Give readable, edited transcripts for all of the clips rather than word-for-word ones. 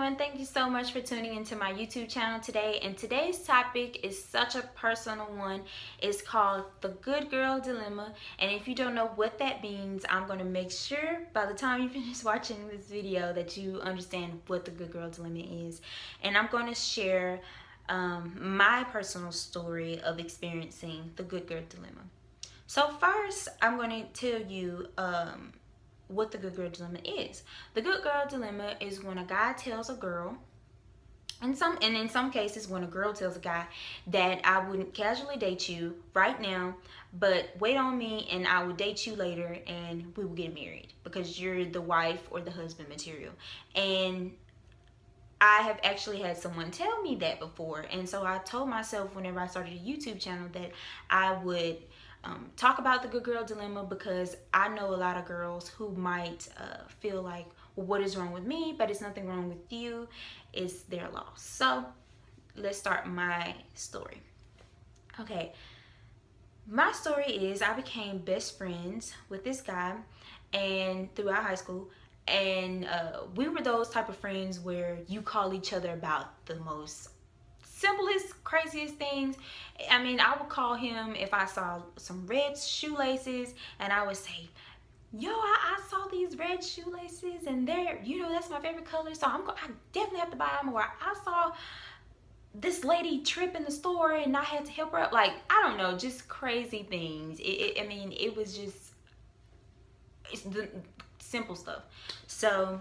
everyone, thank you so much for tuning into my YouTube channel today. And today's topic is such a personal one. It's called the Good Girl Dilemma. And if you don't know what that means, I'm going to make sure by the time you finish watching this video that you understand what the Good Girl Dilemma is. And I'm going to share my personal story of experiencing the Good Girl Dilemma. So first, I'm going to tell you what the Good Girl Dilemma is. The Good Girl Dilemma is when a guy tells a girl, and in some cases when a girl tells a guy that I wouldn't casually date you right now, but wait on me and I will date you later and we will get married because you're the wife or the husband material. And I have actually had someone tell me that before, and so I told myself whenever I started a YouTube channel that I would talk about the Good Girl Dilemma, because I know a lot of girls who might feel like, well, what is wrong with me? But it's nothing wrong with you. It's their loss. So let's start my story. Okay, my story is I became best friends with this guy and throughout high school, and we were those type of friends where you call each other about the most simplest, craziest things. I mean, I would call him if I saw some red shoelaces, and I would say, yo, I saw these red shoelaces and they're, that's my favorite color, so I definitely have to buy them. Or I saw this lady trip in the store and I had to help her up. Like, I don't know, just crazy things. It was just, it's the simple stuff. So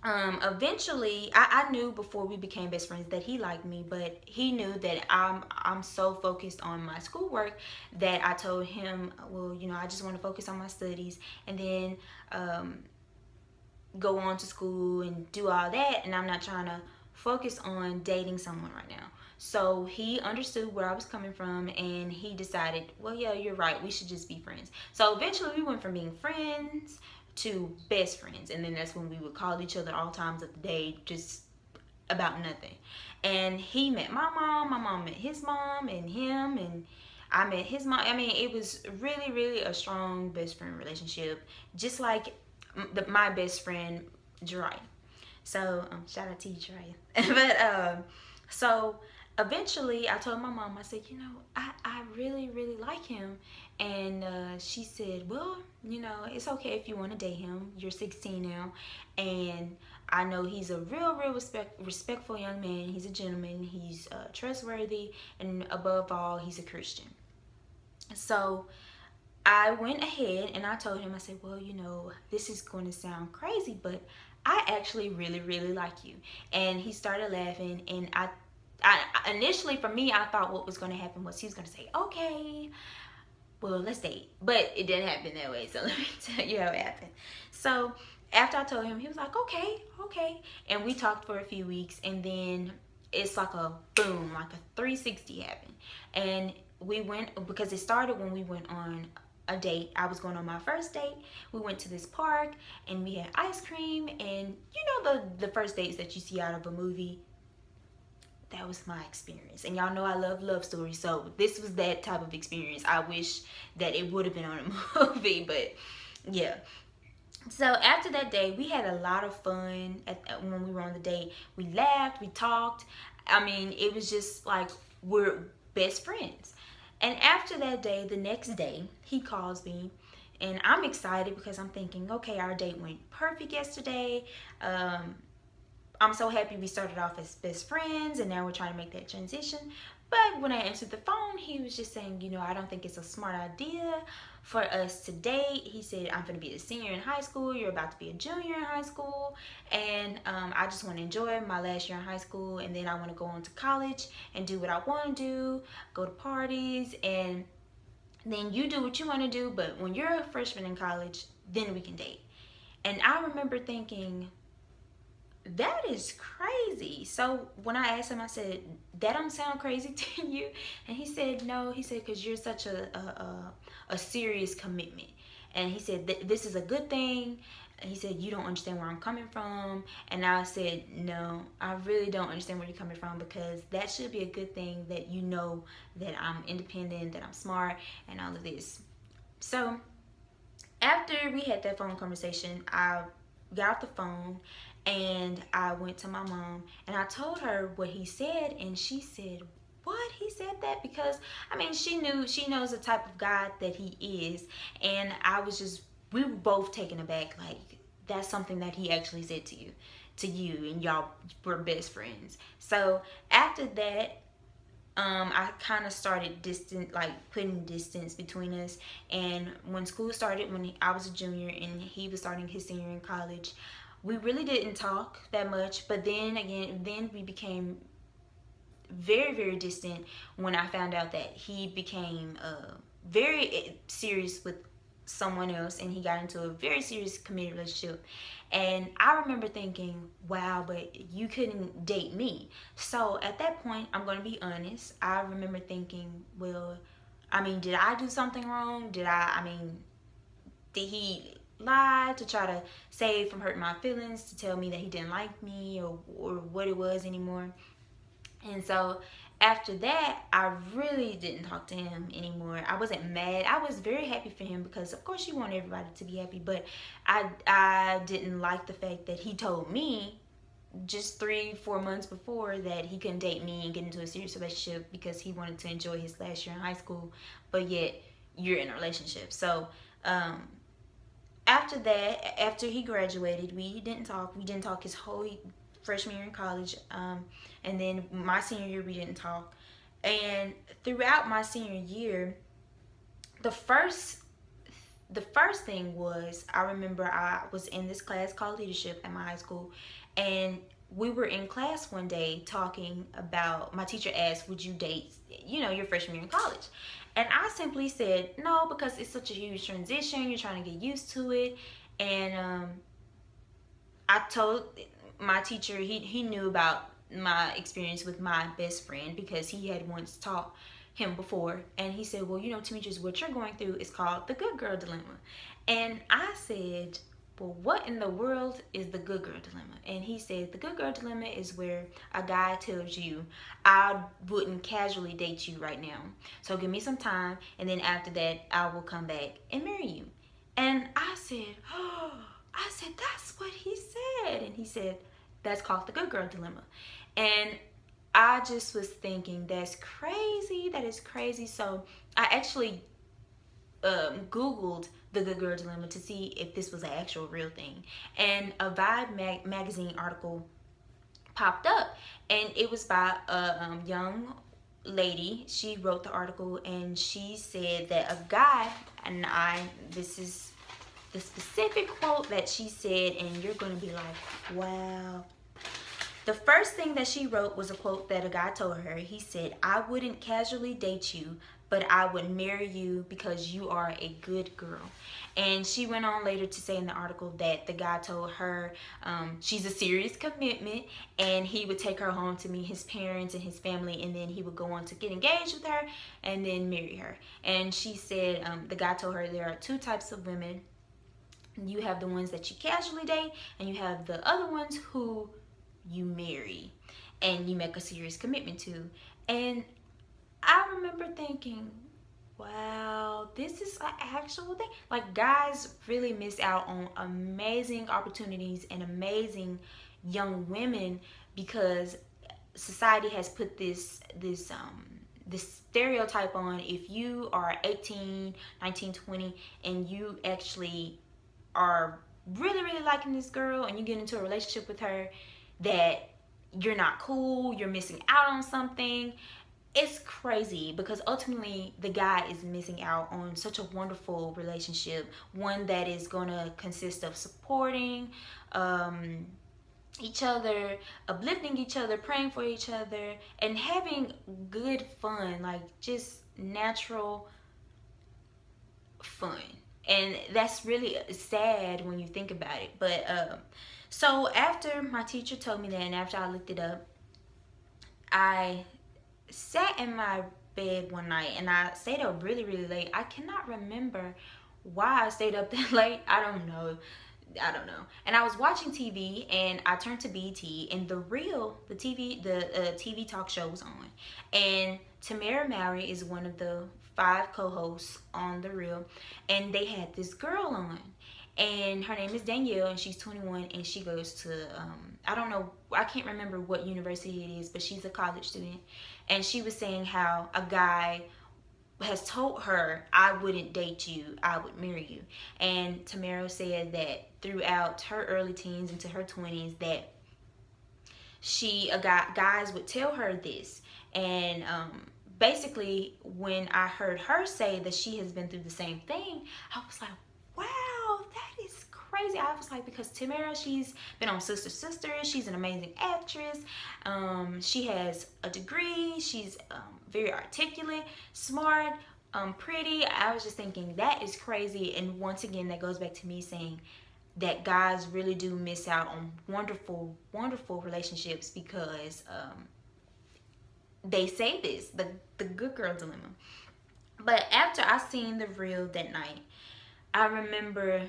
eventually I knew before we became best friends that he liked me, but he knew that I'm so focused on my schoolwork that I told him, well, I just want to focus on my studies and then go on to school and do all that, and I'm not trying to focus on dating someone right now. So he understood where I was coming from, and he decided, well, yeah, you're right, we should just be friends. So eventually we went from being friends to best friends, and then that's when we would call each other all times of the day, just about nothing. And he met my mom met his mom, and him, and I met his mom. It was really, really a strong best friend relationship, just like my best friend Jiraiya. So shout out to you, Jiraiya. But so eventually I told my mom, I said, I really, really like him. And she said, well, it's okay if you want to date him. You're 16 now, and I know he's a real, respectful young man. He's a gentleman. He's trustworthy, and above all, he's a Christian. So I went ahead and I told him, I said, well, this is going to sound crazy, but I actually really, really like you. And he started laughing, and I initially, for me, I thought what was going to happen was he was going to say, okay, well, let's date. But it didn't happen that way, so let me tell you how it happened. So after I told him, he was like, okay. And we talked for a few weeks, and then it's like a boom, like a 360 happened. And we went, because it started when we went on a date. I was going on my first date. We went to this park and we had ice cream, and the first dates that you see out of a movie. That was my experience, and y'all know I love love stories, so this was that type of experience. I wish that it would have been on a movie, but yeah. So after that day, we had a lot of fun when we were on the date. We laughed, we talked. It was just like we're best friends. And after that day, the next day, he calls me, and I'm excited because I'm thinking, okay, our date went perfect yesterday. I'm so happy we started off as best friends, and now we're trying to make that transition. But when I answered the phone, he was just saying, I don't think it's a smart idea for us to date. He said, I'm going to be a senior in high school. You're about to be a junior in high school. And I just want to enjoy my last year in high school. And then I want to go on to college and do what I want to do, go to parties. And then you do what you want to do. But when you're a freshman in college, then we can date. And I remember thinking, that is crazy. So when I asked him, I said, that don't sound crazy to you? And he said, no. He said, because you're such a serious commitment. And he said, this is a good thing. And he said, you don't understand where I'm coming from. And I said, no, I really don't understand where you're coming from, because that should be a good thing, that that I'm independent, that I'm smart, and all of this. So after we had that phone conversation, I got off the phone, And I went to my mom and I told her what he said, and she said, what? He said that? Because I mean, she knows the type of guy that he is. And I was just, we were both taken aback, like that's something that he actually said to you, and y'all were best friends. So after that, I kind of started distant, like putting distance between us. And when school started, when I was a junior and he was starting his senior in college, we really didn't talk that much. But then again, then we became very, very distant when I found out that he became very serious with someone else, and he got into a very serious committed relationship. And I remember thinking, wow, but you couldn't date me. So at that point, I'm going to be honest, I remember thinking, well, I mean, did I do something wrong? I mean, did he lie to try to save from hurting my feelings, to tell me that he didn't like me, or what it was anymore? And so after that, I really didn't talk to him anymore. I wasn't mad. I was very happy for him, because of course you want everybody to be happy, but I didn't like the fact that he told me just 3-4 months before that he couldn't date me and get into a serious relationship because he wanted to enjoy his last year in high school, but yet you're in a relationship. So after that, after he graduated, we didn't talk. We didn't talk his whole freshman year in college, and then my senior year we didn't talk. And throughout my senior year, the first the first thing was, I remember I was in this class called leadership at my high school, and we were in class one day talking about, my teacher asked, would you date, your freshman year in college? And I simply said no, because it's such a huge transition, you're trying to get used to it. And I told my teacher, he knew about my experience with my best friend, because he had once taught him before. And he said, well, Demetrius, what you're going through is called the good girl dilemma. And I said, well, what in the world is the good girl dilemma? And he said, the good girl dilemma is where a guy tells you, I wouldn't casually date you right now, so give me some time, and then after that I will come back and marry you. And I said, oh, that's what he said. And he said, that's called the good girl dilemma. And I just was thinking, that's crazy. That is crazy. So I actually Googled the good girl dilemma to see if this was an actual real thing. And a Vibe magazine article popped up, and it was by a young lady. She wrote the article, and she said that a guy, and this is the specific quote that she said, and you're going to be like, wow. The first thing that she wrote was a quote that a guy told her. He said, I wouldn't casually date you, but I would marry you because you are a good girl. And she went on later to say in the article that the guy told her she's a serious commitment, and he would take her home to meet his parents and his family, and then he would go on to get engaged with her and then marry her. And she said, the guy told her, there are two types of women. You have the ones that you casually date, and you have the other ones who you marry and you make a serious commitment to. And I remember thinking, wow, this is an actual thing. Like, guys really miss out on amazing opportunities and amazing young women, because society has put this stereotype on, if you are 18, 19, 20, and you actually are really, really liking this girl and you get into a relationship with her, that you're not cool, you're missing out on something. It's crazy, because ultimately the guy is missing out on such a wonderful relationship, one that is going to consist of supporting each other, uplifting each other, praying for each other, and having good fun, like just natural fun. And that's really sad when you think about it. But so after my teacher told me that, and after I looked it up, I sat in my bed one night and I stayed up really, really late. I cannot remember why I stayed up that late. I don't know. And I was watching TV, and I turned to BT, and the TV talk show was on. And Tamara Mowry is one of the 5 co-hosts on The Real, and they had this girl on. and her name is Danielle, and she's 21, and she goes to I don't know, I can't remember what university it is, but she's a college student. And she was saying how a guy has told her, I wouldn't date you, I would marry you. And Tamara said that throughout her early teens into her 20s, that guys would tell her this. And basically, when I heard her say that she has been through the same thing, I was like, wow, that is crazy. I was like, because Tamara, she's been on Sister Sister, she's an amazing actress. She has a degree, she's very articulate, smart, pretty. I was just thinking that is crazy. And once again, that goes back to me saying that guys really do miss out on wonderful, wonderful relationships because they say this, the good girl dilemma. But after I seen the reel that night, I remember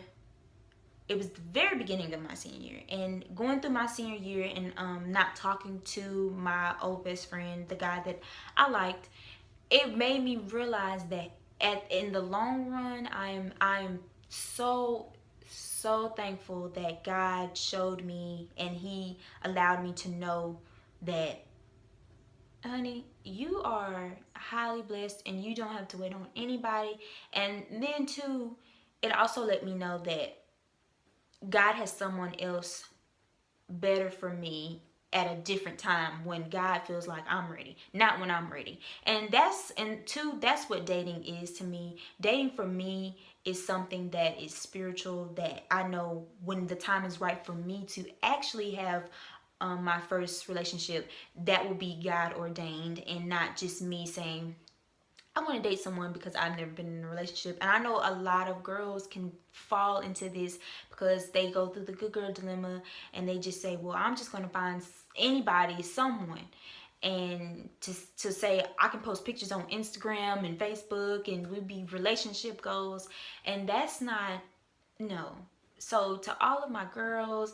it was the very beginning of my senior year, and going through my senior year and not talking to my old best friend, the guy that I liked, it made me realize that in the long run, I am so thankful that God showed me and He allowed me to know that, honey, you are highly blessed and you don't have to wait on anybody. And then too, it also let me know that God has someone else better for me at a different time when God feels like I'm ready, not when I'm ready. And that's what dating is to me. Dating for me is something that is spiritual, that I know when the time is right for me to actually have my first relationship, that will be God ordained and not just me saying I want to date someone because I've never been in a relationship. And I know a lot of girls can fall into this because they go through the good girl dilemma and they just say, well, I'm just going to find anybody, someone. And to say I can post pictures on Instagram and Facebook and we'd be relationship goals. And that's not, no. So to all of my girls,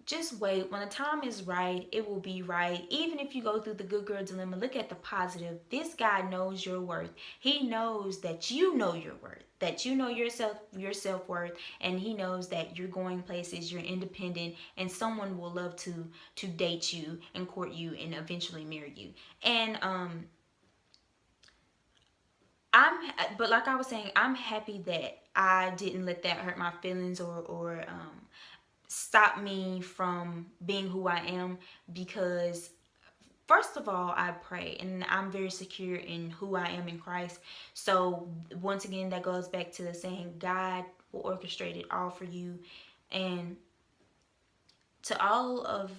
just wait. When the time is right, it will be right. Even if you go through the good girl dilemma, look at the positive. This guy knows your worth. He knows that you know your worth, that you know your self-worth, and he knows that you're going places, you're independent, and someone will love to date you and court you and eventually marry you. And but like I was saying, I'm happy that I didn't let that hurt my feelings or stop me from being who I am, because first of all, I pray and I'm very secure in who I am in Christ. So once again, that goes back to the saying God will orchestrate it all for you. And to all of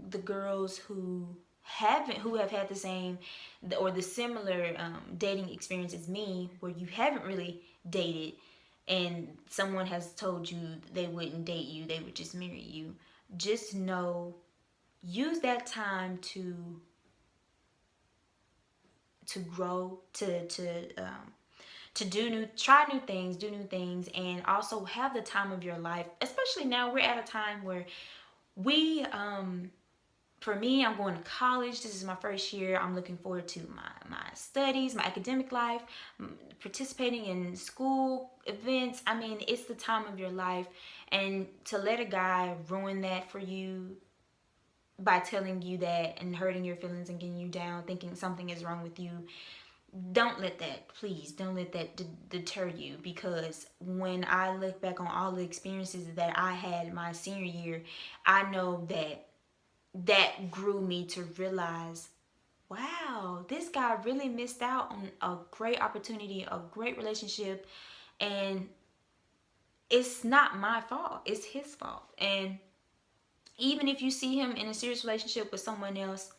the girls who have had the same or the similar dating experience as me, where you haven't really dated and someone has told you they wouldn't date you, they would just marry you, just know, use that time to grow, to try new things, do new things, and also have the time of your life. Especially now, we're at a time where we for me, I'm going to college. This is my first year. I'm looking forward to my studies, my academic life, participating in school events. I mean, it's the time of your life. And to let a guy ruin that for you by telling you that and hurting your feelings and getting you down, thinking something is wrong with you, don't let that, please, don't let that deter you. Because when I look back on all the experiences that I had my senior year, I know that grew me to realize, wow, this guy really missed out on a great opportunity, a great relationship, and it's not my fault, it's his fault. And even if you see him in a serious relationship with someone else,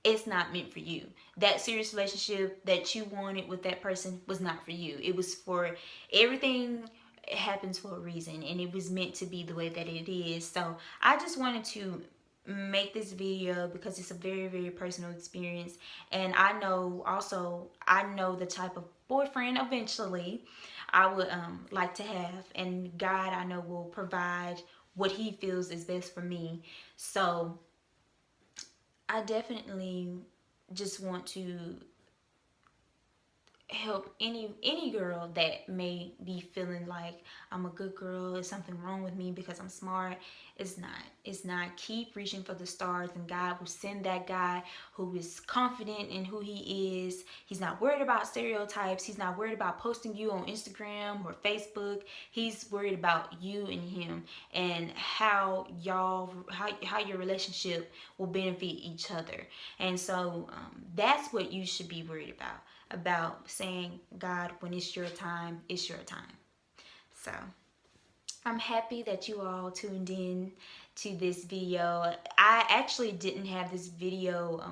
it's not meant for you. That serious relationship that you wanted with that person was not for you. It was for everything. It happens for a reason, and it was meant to be the way that it is. So I just wanted to make this video because it's a very, very personal experience. And I know the type of boyfriend eventually I would like to have, and God, I know, will provide what he feels is best for me. So I definitely just want to help any girl that may be feeling like I'm a good girl, is something wrong with me because I'm smart. It's not. Keep reaching for the stars, and God will send that guy who is confident in who he is. He's not worried about stereotypes. He's not worried about posting you on Instagram or Facebook. He's worried about you and him, and how your relationship will benefit each other. And so that's what you should be worried about saying, God, when it's your time, it's your time. So I'm happy that you all tuned in to this video. I actually didn't have this video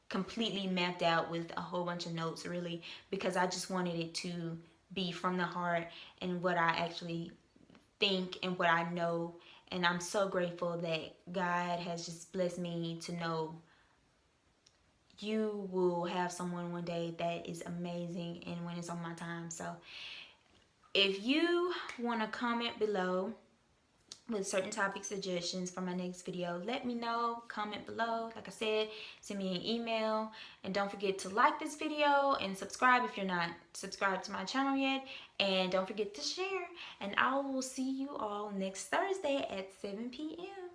completely mapped out with a whole bunch of notes, really, because I just wanted it to be from the heart and what I actually think and what I know. And I'm so grateful that God has just blessed me to know you will have someone one day that is amazing, and when it's on my time. So if you want to comment below with certain topic suggestions for my next video, let me know. Comment below. Like I said, send me an email, and don't forget to like this video and subscribe if you're not subscribed to my channel yet, and don't forget to share. And I will see you all next Thursday at 7 p.m.